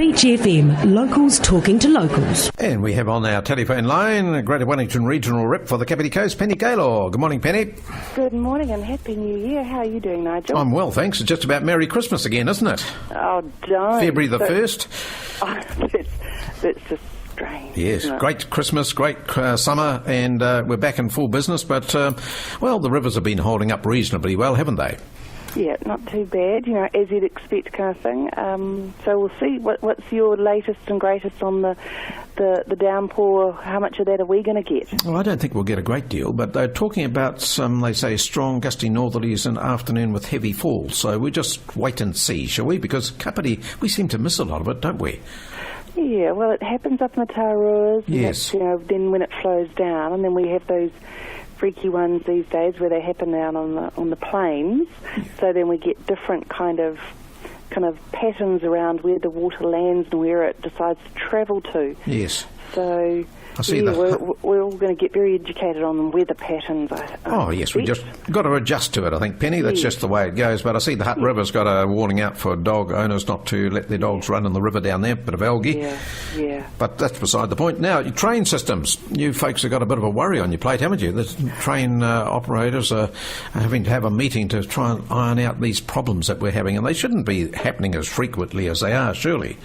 Beach FM, locals talking to locals. And we have on our telephone line Greater Wellington Regional Rep for the Kapiti Coast, Penny Gaylor. Good morning, Penny. Good morning and Happy New Year. How are you doing, Nigel? I'm well, thanks. It's just about Merry Christmas again, isn't it? Oh, don't. February the 1st. Oh, that's just strange. Yes, great Christmas, great summer, and we're back in full business. But, well, the rivers have been holding up reasonably well, haven't they? Yeah, not too bad, as you'd expect kind of thing. So we'll see. What's your latest and greatest on the downpour? How much of that are we going to get? Well, I don't think we'll get a great deal, but they're talking about some, they say, strong gusty northerlies in the afternoon with heavy falls. So we'll just wait and see, shall we? Because Kapiti, we seem to miss a lot of it, don't we? Yeah, well, it happens up in the Taruas. Yes. Then when it flows down, and then we have those freaky ones these days where they happen down on the plains. So then we get different kind of patterns around where the water lands and where it decides to travel to. Yes. So we're all going to get very educated on weather patterns. Oh, yes, we just got to adjust to it, I think, Penny. That's just the way it goes. But I see the Hutt River's got a warning out for dog owners not to let their dogs run in the river down there, bit of algae. Yeah. But that's beside the point. Now, your train systems, you folks have got a bit of a worry on your plate, haven't you? The train operators are having to have a meeting to try and iron out these problems that we're having, and they shouldn't be happening as frequently as they are, surely.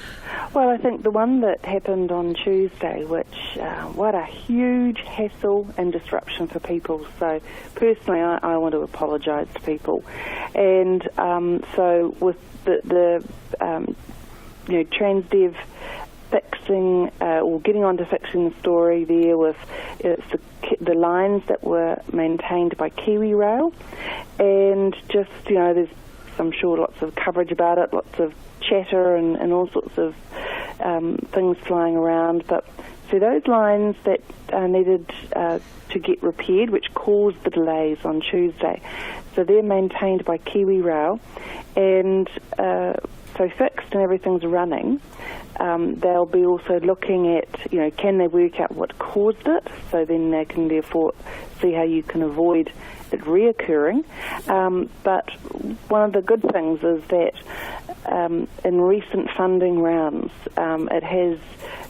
Well, I think the one that happened on Tuesday, which, what a huge hassle and disruption for people. So, personally, I want to apologise to people. And so, with the Transdev fixing, or getting on to fixing the story there with the lines that were maintained by Kiwi Rail, and just, there's, I'm sure, lots of coverage about it, lots of chatter and all sorts of things flying around. But so those lines that needed to get repaired, which caused the delays on Tuesday, so they're maintained by Kiwi Rail, and so fixed and everything's running. They'll be also looking at, can they work out what caused it, so then they can therefore see how you can avoid it reoccurring. But one of the good things is that in recent funding rounds, it has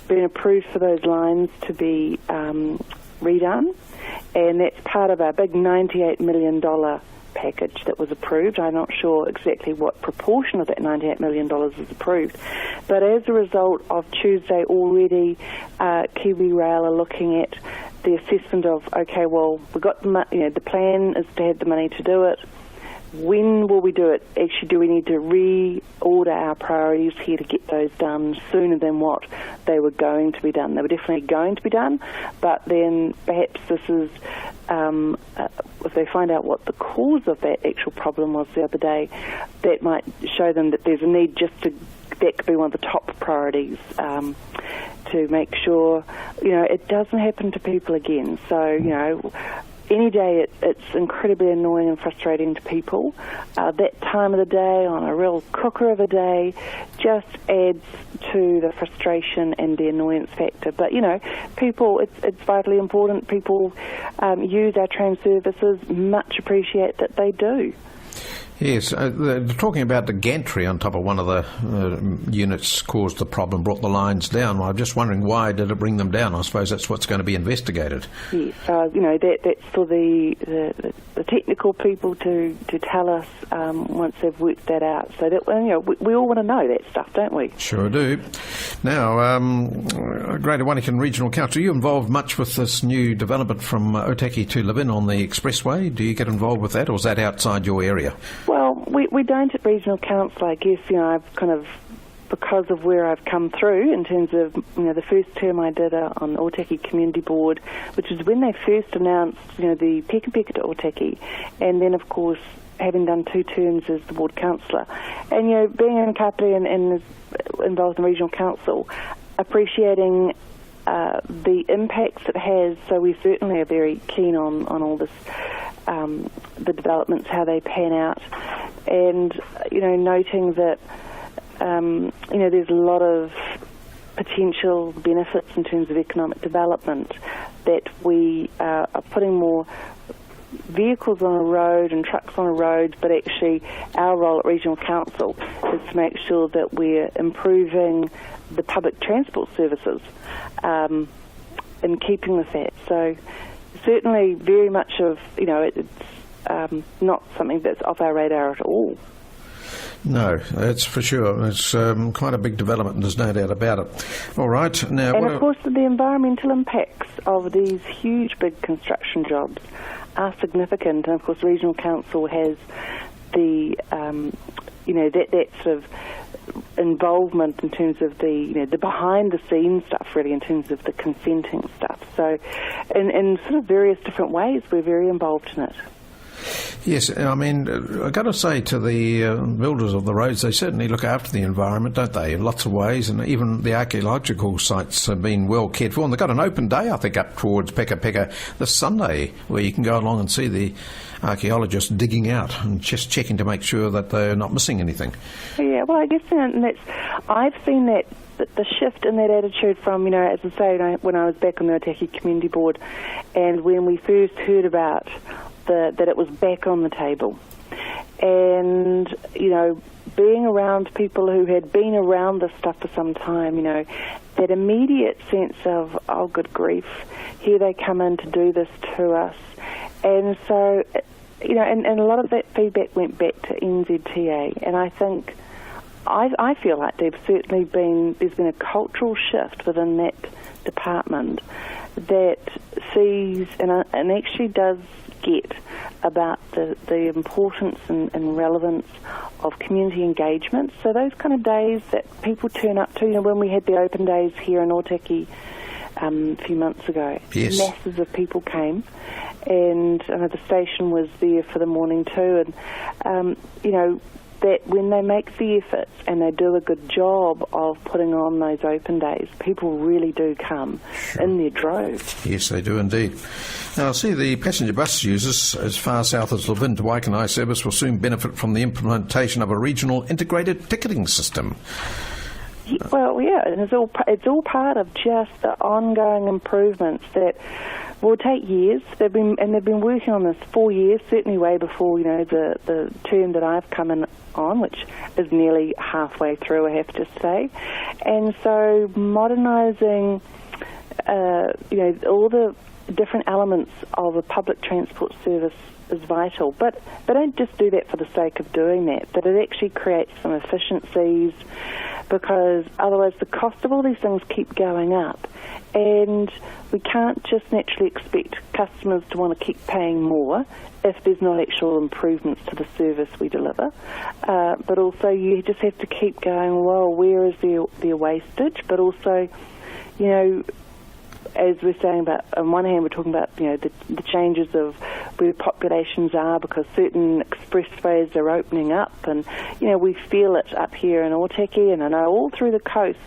been approved for those lines to be redone, and that's part of our big $98 million package that was approved. I'm not sure exactly what proportion of that $98 million is approved, but as a result of Tuesday already, Kiwi Rail are looking at the assessment of, okay, well, we got the plan is to have the money to do it. When will we do it? Actually, do we need to reorder our priorities here to get those done sooner than what they were going to be done? They were definitely going to be done, but then perhaps this is, if they find out what the cause of that actual problem was the other day, that might show them that there's a need that could be one of the top priorities, to make sure, it doesn't happen to people again. So, any day it's incredibly annoying and frustrating to people. That time of the day, on a real cooker of a day, just adds to the frustration and the annoyance factor. But, people, it's vitally important. People use our train services, much appreciate that they do. Yes, they're talking about the gantry on top of one of the units caused the problem, brought the lines down. Well, I'm just wondering, why did it bring them down? I suppose that's what's going to be investigated. Yes, that's for the technical people to tell us once they've worked that out. So that we all want to know that stuff, don't we? Sure do. Now, Greater Wellington Regional Council, are you involved much with this new development from Otaki to Levin on the expressway? Do you get involved with that, or is that outside your area? Well, we don't at Regional Council, I guess. I've kind of, because of where I've come through in terms of, the first term I did on Otaki Community Board, which is when they first announced, the peka to Otaki, and then, of course, having done 2 terms as the board councillor. And, being in Kapiti and involved in Regional Council, appreciating the impacts it has, so we certainly are very keen on all this, the developments, how they pan out, and noting that there's a lot of potential benefits in terms of economic development, that we are putting more vehicles on a road and trucks on a road, but actually our role at Regional Council is to make sure that we're improving the public transport services and keeping with that. So certainly very much of, it's not something that's off our radar at all. No, that's for sure. It's quite a big development, there's no doubt about it. All right. Now, and of course, the environmental impacts of these huge, big construction jobs are significant. And of course, Regional Council has the, that sort of involvement in terms of the behind-the-scenes stuff, really, in terms of the consenting stuff. So, in sort of various different ways, we're very involved in it. Yes, I mean, I've got to say to the builders of the roads, they certainly look after the environment, don't they, in lots of ways, and even the archaeological sites have been well cared for. And they've got an open day, I think, up towards Peka Peka this Sunday, where you can go along and see the archaeologists digging out and just checking to make sure that they're not missing anything. Yeah, well, I guess I've seen that the shift in that attitude from, as I say, when I was back on the Otaki Community Board, and when we first heard about that it was back on the table. And, being around people who had been around this stuff for some time, that immediate sense of, oh, good grief, here they come in to do this to us. And so, and a lot of that feedback went back to NZTA. And I think, I feel like there's been a cultural shift within that department that sees and actually does get about the importance and relevance of community engagement. So those kind of days that people turn up to, when we had the open days here in Otaki a few months ago, yes, masses of people came, and the station was there for the morning too, and that when they make the efforts and they do a good job of putting on those open days, people really do come in their droves. Yes, they do indeed. Now, I see the passenger bus users as far south as Levin to Waikanai service will soon benefit from the implementation of a regional integrated ticketing system. Well, yeah, and it's all part of just the ongoing improvements that will take years. They've been working on this 4 years, certainly way before the term that I've come in on, which is nearly halfway through, I have to say. And so modernising, all the different elements of a public transport service is vital. But they don't just do that for the sake of doing that, but it actually creates some efficiencies, because otherwise the cost of all these things keep going up, and we can't just naturally expect customers to want to keep paying more if there's not actual improvements to the service we deliver. But also you just have to keep going, well, where is their wastage? But also, as we're saying about, on one hand, we're talking about, the changes of where populations are, because certain expressways are opening up, and, we feel it up here in Otaki, and I know all through the coast,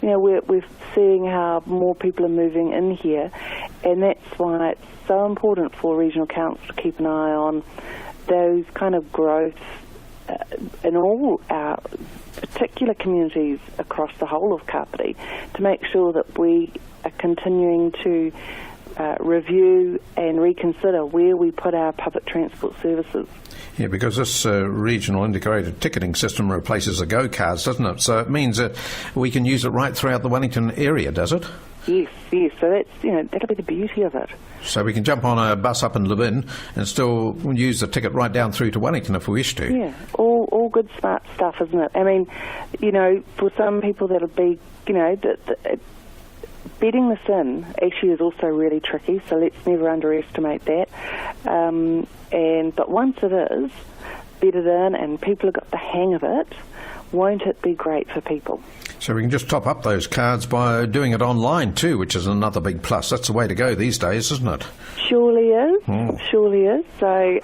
we're seeing how more people are moving in here, and that's why it's so important for Regional Council to keep an eye on those kind of growth in all our particular communities across the whole of Kapiti, to make sure that we are continuing to review and reconsider where we put our public transport services. Yeah, because this regional integrated ticketing system replaces the Go cards, doesn't it? So it means that we can use it right throughout the Wellington area, does it? Yes. So that's, that'll be the beauty of it. So we can jump on a bus up in Levin and still use the ticket right down through to Wellington if we wish to. Yeah, all good smart stuff, isn't it? I mean, for some people that'll be, bedding this in actually is also really tricky, so let's never underestimate that. But once it is bedded in and people have got the hang of it, won't it be great for people? So we can just top up those cards by doing it online too, which is another big plus. That's the way to go these days, isn't it? Surely is. So,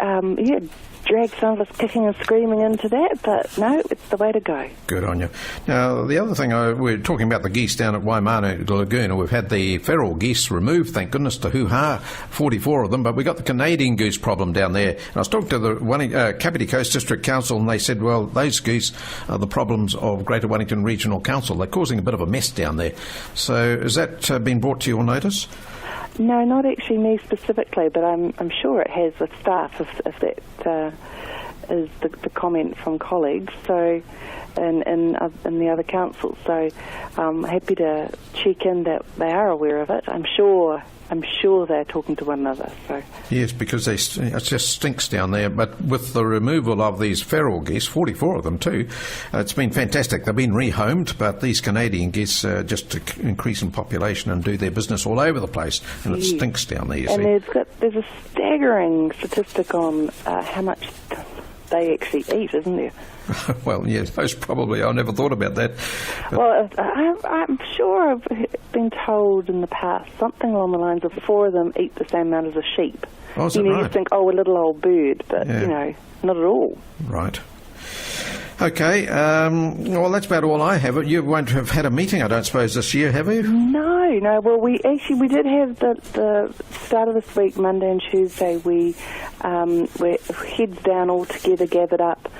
drag some of us kicking and screaming into that, but no, it's the way to go. Good on you. Now, the other thing, we're talking about the geese down at Waimanu Lagoon. We've had the feral geese removed, thank goodness, to hoo-ha, 44 of them, but we got the Canadian goose problem down there. And I was talking to the Kapiti Coast District Council, and they said, well, those geese are the problems of Greater Wellington Regional Council. They're causing a bit of a mess down there. So has that been brought to your notice? No, not actually me specifically, but I'm sure it has with staff if that is the comment from colleagues. So, and the other councils. So, I'm happy to check in that they are aware of it. I'm sure they're talking to one another. So. Yes, because it just stinks down there. But with the removal of these feral geese, 44 of them too, it's been fantastic. They've been rehomed, but these Canadian geese just to increase in population and do their business all over the place, and it stinks down there. You and see. There's a staggering statistic on how much they actually eat, isn't there? Well, yes, most probably. I never thought about that. Well, I'm sure I've been told in the past something along the lines of 4 of them eat the same amount as a sheep. Oh, is that right? You think, a little old bird, but, yeah. Not at all. Right. Okay, well, that's about all I have. You won't have had a meeting, I don't suppose, this year, have you? No. Well, we did have the start of this week, Monday and Tuesday. We're heads down all together, gathered up,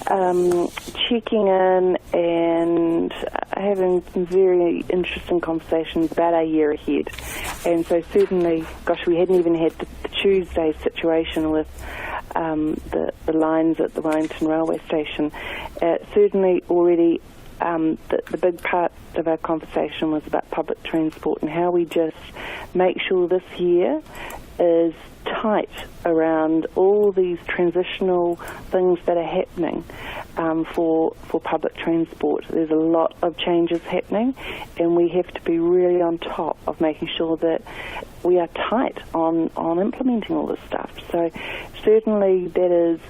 checking in and having some very interesting conversations about our year ahead. And so certainly, we hadn't even had the Tuesday situation with the lines at the Wellington railway station. Certainly already the big part of our conversation was about public transport and how we just make sure this year is tight around all these transitional things that are happening for public transport. There's a lot of changes happening, and we have to be really on top of making sure that we are tight on implementing all this stuff. So certainly that is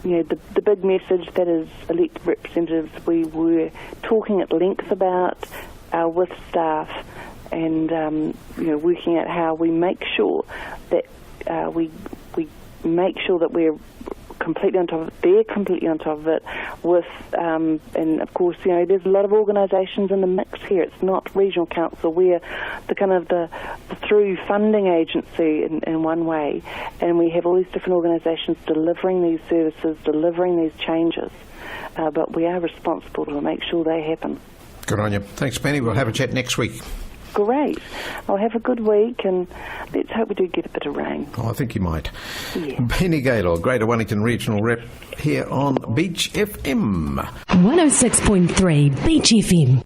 the big message that as elected representatives we were talking at length about with staff and working out how we make sure that we make sure that we're completely on top of it, they're completely on top of it with, and of course, there's a lot of organisations in the mix here. It's not regional council. We're the kind of the through funding agency in one way, and we have all these different organisations delivering these services, delivering these changes, but we are responsible to make sure they happen. Good on you. Thanks, Penny. We'll have a chat next week. Great. I'll have a good week, and let's hope we do get a bit of rain. Oh, I think you might. Yeah. Penny Gaylor, Greater Wellington Regional Rep, here on Beach FM. 106.3 Beach FM.